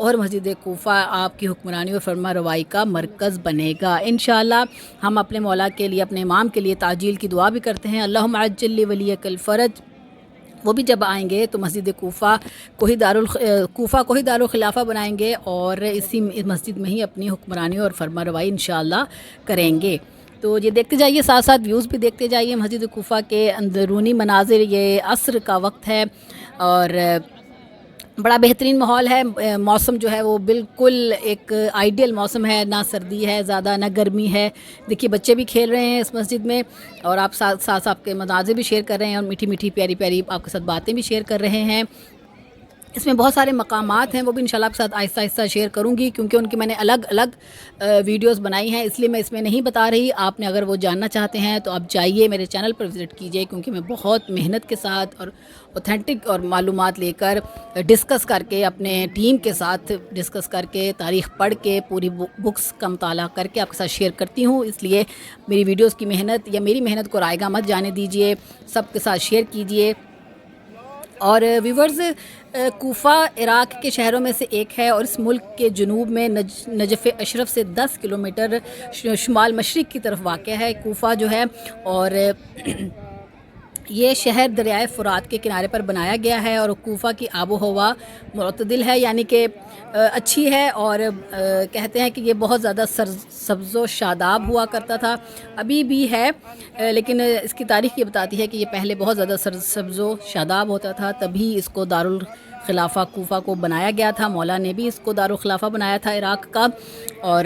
اور مسجد کوفہ آپ کی حکمرانی اور فرما روائی کا مرکز بنے گا انشاءاللہ۔ ہم اپنے مولا کے لیے، اپنے امام کے لیے تعجیل کی دعا بھی کرتے ہیں، اللہم عجل لولیک الفرج۔ وہ بھی جب آئیں گے تو مسجد کوفہ کو ہی دارالخلافہ بنائیں گے اور اسی مسجد میں ہی اپنی حکمرانی اور فرما روائی انشاءاللہ کریں گے۔ تو یہ دیکھتے جائیے، ساتھ ساتھ ویوز بھی دیکھتے جائیے مسجد کوفہ کے اندرونی مناظر۔ یہ عصر کا وقت ہے اور بڑا بہترین ماحول ہے، موسم جو ہے وہ بالکل ایک آئیڈیل موسم ہے، نہ سردی ہے زیادہ نہ گرمی ہے۔ دیکھیے بچے بھی کھیل رہے ہیں اس مسجد میں اور آپ ساتھ آپ کے مناظر بھی شیئر کر رہے ہیں اور میٹھی میٹھی پیاری پیاری آپ کے ساتھ باتیں بھی شیئر کر رہے ہیں۔ اس میں بہت سارے مقامات ہیں، وہ بھی انشاءاللہ آپ کے ساتھ آہستہ آہستہ شیئر کروں گی، کیونکہ ان کی میں نے الگ الگ ویڈیوز بنائی ہیں، اس لیے میں اس میں نہیں بتا رہی۔ آپ نے اگر وہ جاننا چاہتے ہیں تو آپ جائیے میرے چینل پر وزٹ کیجئے، کیونکہ میں بہت محنت کے ساتھ اور اوتھینٹک اور معلومات لے کر ڈسکس کر کے، اپنے ٹیم کے ساتھ ڈسکس کر کے، تاریخ پڑھ کے، پوری بکس کا مطالعہ کر کے آپ کے ساتھ شیئر کرتی ہوں۔ اس لیے میری ویڈیوز کی محنت یا میری محنت کو رائیگاں مت جانے دیجئے، سب کے ساتھ شیئر کیجئے۔ اور ویورز، کوفہ عراق کے شہروں میں سے ایک ہے اور اس ملک کے جنوب میں نجف اشرف سے 10 کلومیٹر شمال مشرق کی طرف واقع ہے کوفہ جو ہے، اور یہ شہر دریائے فرات کے کنارے پر بنایا گیا ہے اور کوفہ کی آب و ہوا معتدل ہے، یعنی کہ اچھی ہے، اور کہتے ہیں کہ یہ بہت زیادہ سبز و شاداب ہوا کرتا تھا، ابھی بھی ہے، لیکن اس کی تاریخ یہ بتاتی ہے کہ یہ پہلے بہت زیادہ سبز و شاداب ہوتا تھا، تبھی اس کو دارالخلافہ کوفہ کو بنایا گیا تھا۔ مولا نے بھی اس کو دارالخلافہ بنایا تھا عراق کا۔ اور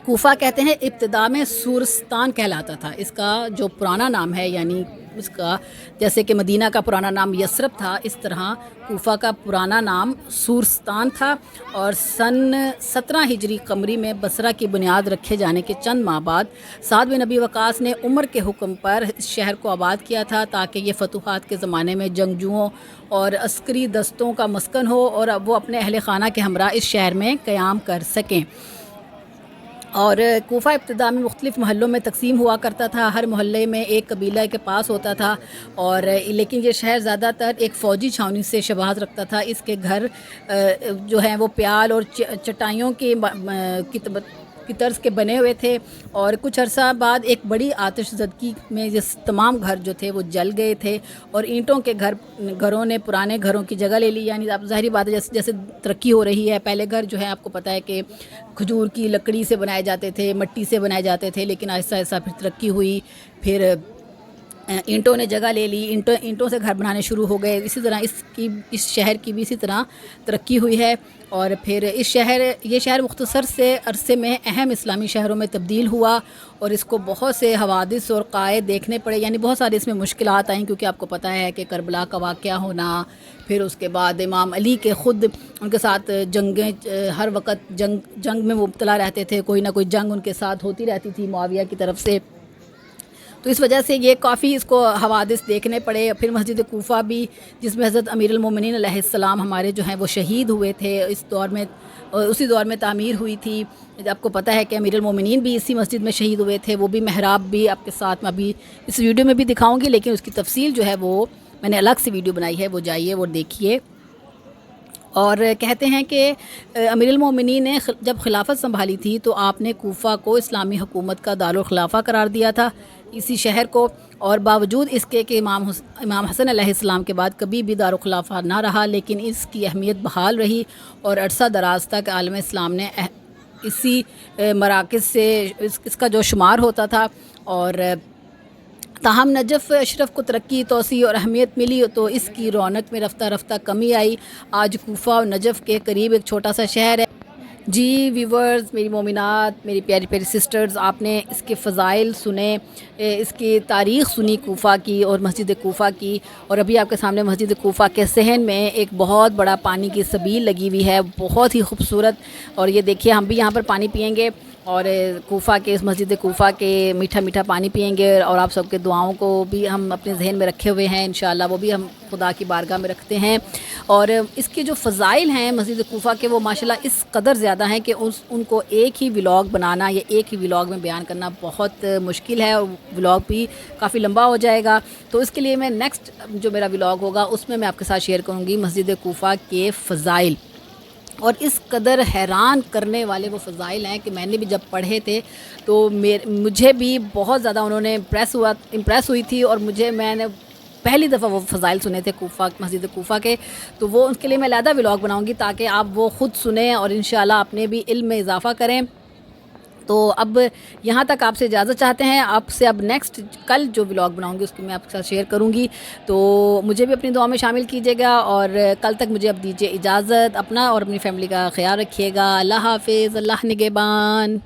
کوفہ کہتے ہیں ابتدا میں سورستان کہلاتا تھا، اس کا جو پرانا نام ہے، یعنی اس کا جیسے کہ مدینہ کا پرانا نام یثرب تھا، اس طرح کوفہ کا پرانا نام سورستان تھا، اور سن 17 ہجری قمری میں بصرہ کی بنیاد رکھے جانے کے چند ماہ بعد سعد بن نبی وقاص نے عمر کے حکم پر اس شہر کو آباد کیا تھا، تاکہ یہ فتوحات کے زمانے میں جنگجوؤں اور عسکری دستوں کا مسکن ہو اور اب وہ اپنے اہل خانہ کے ہمراہ اس شہر میں قیام کر سکیں۔ اور کوفہ ابتدا میں مختلف محلوں میں تقسیم ہوا کرتا تھا، ہر محلے میں ایک قبیلہ کے پاس ہوتا تھا، اور لیکن یہ شہر زیادہ تر ایک فوجی چھاؤنی سے شباہت رکھتا تھا۔ اس کے گھر جو ہیں وہ پیال اور چٹائیوں کی طرز کے بنے ہوئے تھے، اور کچھ عرصہ بعد ایک بڑی آتش زدگی میں یہ تمام گھر جو تھے وہ جل گئے تھے، اور اینٹوں کے گھروں نے پرانے گھروں کی جگہ لے لی۔ یعنی اب ظاہری بات ہے جیسے ترقی ہو رہی ہے، پہلے گھر جو ہے آپ کو پتہ ہے کہ کھجور کی لکڑی سے بنائے جاتے تھے، مٹی سے بنائے جاتے تھے، لیکن آہستہ آہستہ پھر ترقی ہوئی، پھر اینٹوں نے جگہ لے لی، اینٹوں سے گھر بنانے شروع ہو گئے۔ اسی طرح اس شہر کی بھی اسی طرح ترقی ہوئی ہے، اور پھر یہ شہر مختصر سے عرصے میں اہم اسلامی شہروں میں تبدیل ہوا، اور اس کو بہت سے حوادث اور قائد دیکھنے پڑے، یعنی بہت سارے اس میں مشکلات آئیں، کیونکہ آپ کو پتہ ہے کہ کربلا کا واقعہ ہونا، پھر اس کے بعد امام علی کے خود ان کے ساتھ جنگیں، ہر وقت جنگ میں مبتلا رہتے تھے، کوئی نہ کوئی جنگ ان کے ساتھ ہوتی رہتی تھی معاویہ کی طرف سے، تو اس وجہ سے یہ کافی اس کو حوادث دیکھنے پڑے۔ پھر مسجد کوفہ بھی، جس میں حضرت امیر المومنین علیہ السلام ہمارے جو ہیں وہ شہید ہوئے تھے، اسی دور میں تعمیر ہوئی تھی۔ آپ کو پتہ ہے کہ امیر المومنین بھی اسی مسجد میں شہید ہوئے تھے، وہ بھی محراب بھی آپ کے ساتھ میں ابھی اس ویڈیو میں بھی دکھاؤں گی، لیکن اس کی تفصیل جو ہے وہ میں نے الگ سے ویڈیو بنائی ہے، وہ جائیے وہ دیکھیے۔ اور کہتے ہیں کہ امیر المومنین نے جب خلافت سنبھالی تھی تو آپ نے کوفہ کو اسلامی حکومت کا دارالخلافہ قرار دیا تھا، اسی شہر کو، اور باوجود اس کے کہ امام حسن علیہ السلام کے بعد کبھی بھی دارالخلافہ نہ رہا، لیکن اس کی اہمیت بحال رہی، اور عرصہ دراز تک عالم اسلام نے اسی مراکز سے اس کا جو شمار ہوتا تھا۔ اور تاہم نجف اشرف کو ترقی، توسیع اور اہمیت ملی تو اس کی رونق میں رفتہ رفتہ کمی آئی۔ آج کوفہ اور نجف کے قریب ایک چھوٹا سا شہر ہے۔ جی ویورز، میری مومنات، میری پیاری پیاری سسٹرز، آپ نے اس کے فضائل سنے، اس کی تاریخ سنی کوفہ کی اور مسجد کوفہ کی، اور ابھی آپ کے سامنے مسجد کوفہ کے صحن میں ایک بہت بڑا پانی کی سبیل لگی ہوئی ہے، بہت ہی خوبصورت، اور یہ دیکھیے ہم بھی یہاں پر پانی پئیں گے، اور کوفہ کے اس مسجد کوفہ کے میٹھا میٹھا پانی پئیں گے، اور آپ سب کے دعاؤں کو بھی ہم اپنے ذہن میں رکھے ہوئے ہیں انشاءاللہ، وہ بھی ہم خدا کی بارگاہ میں رکھتے ہیں۔ اور اس کے جو فضائل ہیں مسجد کوفہ کے، وہ ماشاءاللہ اس قدر زیادہ ہیں کہ ان کو ایک ہی ولاگ بنانا یا ایک ہی ولاگ میں بیان کرنا بہت مشکل ہے، اور ولاگ بھی کافی لمبا ہو جائے گا، تو اس کے لیے میں نیکسٹ جو میرا ولاگ ہوگا اس میں آپ کے ساتھ شیئر کروں گی مسجد کوفہ کے فضائل۔ اور اس قدر حیران کرنے والے وہ فضائل ہیں کہ میں نے بھی جب پڑھے تھے تو مجھے بھی بہت زیادہ انہوں نے امپریس ہوئی تھی، اور میں نے پہلی دفعہ وہ فضائل سنے تھے مسجد کوفہ کے، تو وہ ان کے لیے میں علیحدہ ولاگ بناؤں گی تاکہ آپ وہ خود سنیں اور انشاءاللہ اپنے بھی علم میں اضافہ کریں۔ تو اب یہاں تک آپ سے اجازت چاہتے ہیں، آپ سے اب نیکسٹ کل جو ولاگ بناؤں گی اس کی میں آپ کے ساتھ شیئر کروں گی، تو مجھے بھی اپنی دعا میں شامل کیجیے گا، اور کل تک مجھے اب دیجیے اجازت، اپنا اور اپنی فیملی کا خیال رکھیے گا۔ اللہ حافظ، اللہ نگہبان۔